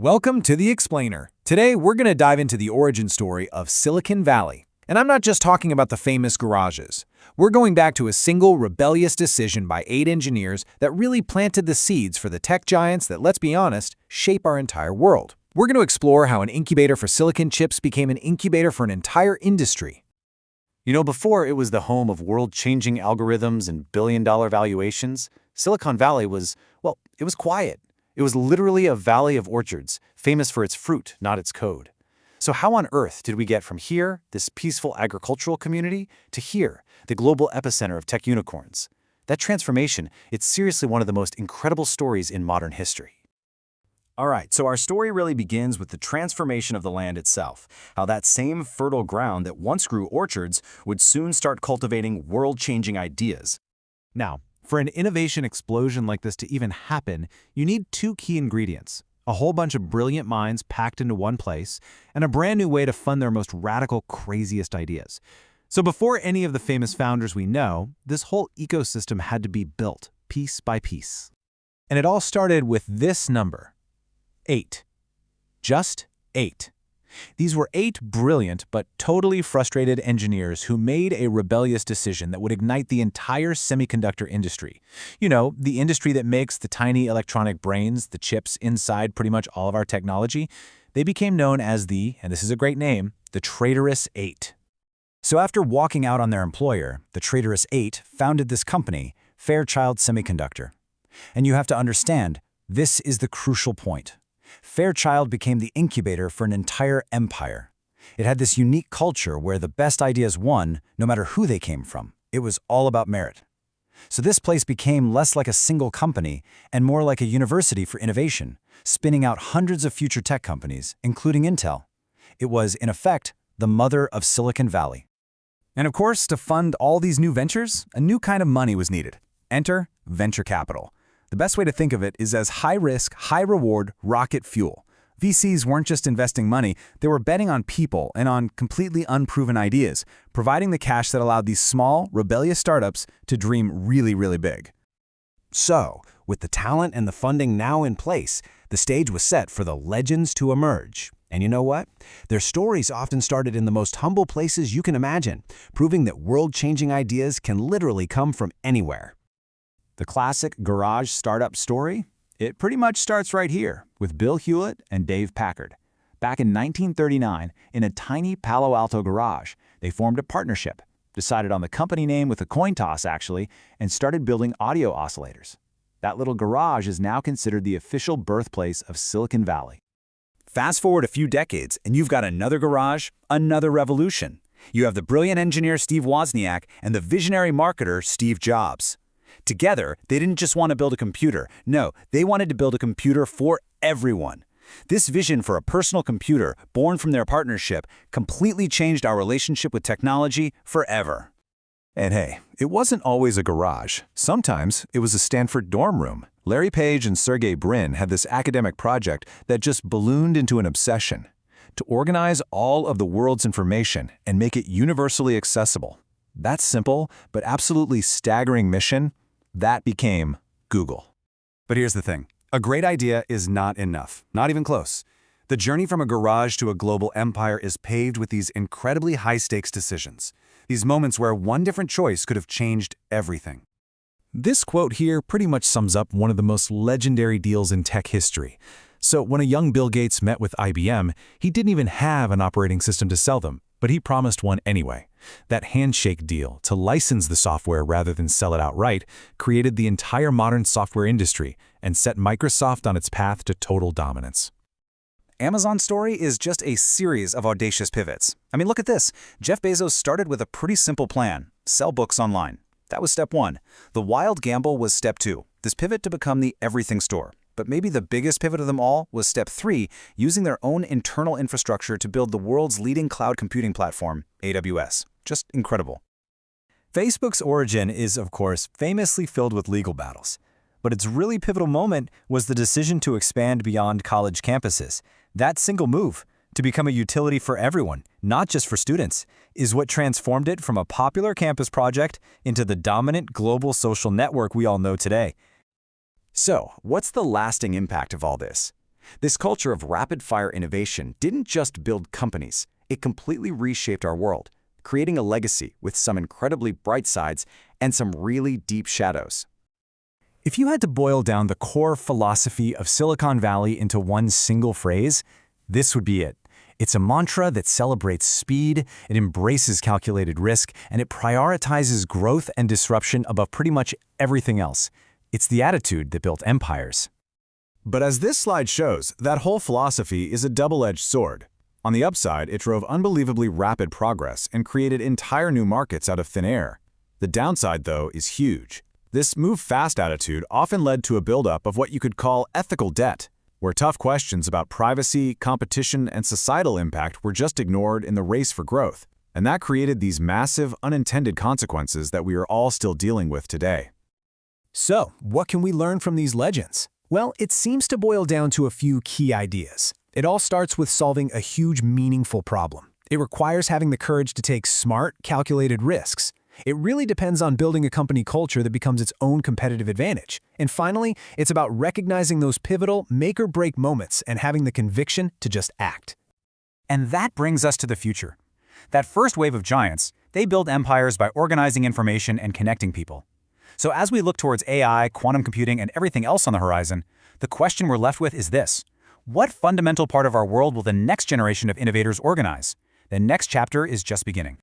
Welcome to The Explainer. Today, we're going to dive into the origin story of Silicon Valley. And I'm not just talking about the famous garages. We're going back to a single rebellious decision by 8 engineers that really planted the seeds for the tech giants that, let's be honest, shape our entire world. We're going to explore how an incubator for silicon chips became an incubator for an entire industry. Before it was the home of world-changing algorithms and billion-dollar valuations, Silicon Valley was, it was quiet. It was literally a valley of orchards, famous for its fruit, not its code. So how on earth did we get from here, this peaceful agricultural community, to here, the global epicenter of tech unicorns? That transformation, it's seriously one of the most incredible stories in modern history. All right, so our story really begins with the transformation of the land itself, how that same fertile ground that once grew orchards would soon start cultivating world-changing ideas. Now, for an innovation explosion like this to even happen, you need 2 key ingredients: a whole bunch of brilliant minds packed into one place, and a brand new way to fund their most radical, craziest ideas. So before any of the famous founders we know, this whole ecosystem had to be built, piece by piece. And it all started with this number: 8. Just 8. These were 8 brilliant but totally frustrated engineers who made a rebellious decision that would ignite the entire semiconductor industry. The industry that makes the tiny electronic brains, the chips inside pretty much all of our technology. They became known as and this is a great name, the Traitorous 8. So after walking out on their employer, the Traitorous 8 founded this company, Fairchild Semiconductor. And you have to understand, this is the crucial point. Fairchild became the incubator for an entire empire. It had this unique culture where the best ideas won, no matter who they came from. It was all about merit. So this place became less like a single company and more like a university for innovation, spinning out hundreds of future tech companies, including Intel. It was, in effect, the mother of Silicon Valley. And of course, to fund all these new ventures, a new kind of money was needed. Enter venture capital. The best way to think of it is as high-risk, high-reward rocket fuel. VCs weren't just investing money, they were betting on people and on completely unproven ideas, providing the cash that allowed these small, rebellious startups to dream really, really big. So, with the talent and the funding now in place, the stage was set for the legends to emerge. And you know what? Their stories often started in the most humble places you can imagine, proving that world-changing ideas can literally come from anywhere. The classic garage startup story? It pretty much starts right here with Bill Hewlett and Dave Packard. Back in 1939, in a tiny Palo Alto garage, they formed a partnership, decided on the company name with a coin toss actually, and started building audio oscillators. That little garage is now considered the official birthplace of Silicon Valley. Fast forward a few decades and you've got another garage, another revolution. You have the brilliant engineer Steve Wozniak and the visionary marketer Steve Jobs. Together, they didn't just want to build a computer. No, they wanted to build a computer for everyone. This vision for a personal computer, born from their partnership, completely changed our relationship with technology forever. And hey, it wasn't always a garage. Sometimes it was a Stanford dorm room. Larry Page and Sergey Brin had this academic project that just ballooned into an obsession: to organize all of the world's information and make it universally accessible. That simple, but absolutely staggering mission, that became Google. But here's the thing. A great idea is not enough, not even close. The journey from a garage to a global empire is paved with these incredibly high-stakes decisions. These moments where one different choice could have changed everything. This quote here pretty much sums up one of the most legendary deals in tech history. So when a young Bill Gates met with IBM, he didn't even have an operating system to sell them, but he promised one anyway. That handshake deal to license the software rather than sell it outright created the entire modern software industry and set Microsoft on its path to total dominance. Amazon's story is just a series of audacious pivots. Look at this. Jeff Bezos started with a pretty simple plan: sell books online. That was step 1. The wild gamble was step 2, this pivot to become the everything store. But maybe the biggest pivot of them all was step 3, using their own internal infrastructure to build the world's leading cloud computing platform, AWS. Just incredible. Facebook's origin is, of course, famously filled with legal battles. But its really pivotal moment was the decision to expand beyond college campuses. That single move, to become a utility for everyone, not just for students, is what transformed it from a popular campus project into the dominant global social network we all know today. So, what's the lasting impact of all this? This culture of rapid-fire innovation didn't just build companies, it completely reshaped our world, creating a legacy with some incredibly bright sides and some really deep shadows. If you had to boil down the core philosophy of Silicon Valley into one single phrase, this would be it. It's a mantra that celebrates speed, it embraces calculated risk, and it prioritizes growth and disruption above pretty much everything else. It's the attitude that built empires. But as this slide shows, that whole philosophy is a double-edged sword. On the upside, it drove unbelievably rapid progress and created entire new markets out of thin air. The downside, though, is huge. This move-fast attitude often led to a buildup of what you could call ethical debt, where tough questions about privacy, competition, and societal impact were just ignored in the race for growth. And that created these massive, unintended consequences that we are all still dealing with today. So, what can we learn from these legends? Well, it seems to boil down to a few key ideas. It all starts with solving a huge, meaningful problem. It requires having the courage to take smart, calculated risks. It really depends on building a company culture that becomes its own competitive advantage. And finally, it's about recognizing those pivotal, make-or-break moments and having the conviction to just act. And that brings us to the future. That first wave of giants, they build empires by organizing information and connecting people. So as we look towards AI, quantum computing, and everything else on the horizon, the question we're left with is this: what fundamental part of our world will the next generation of innovators organize? The next chapter is just beginning.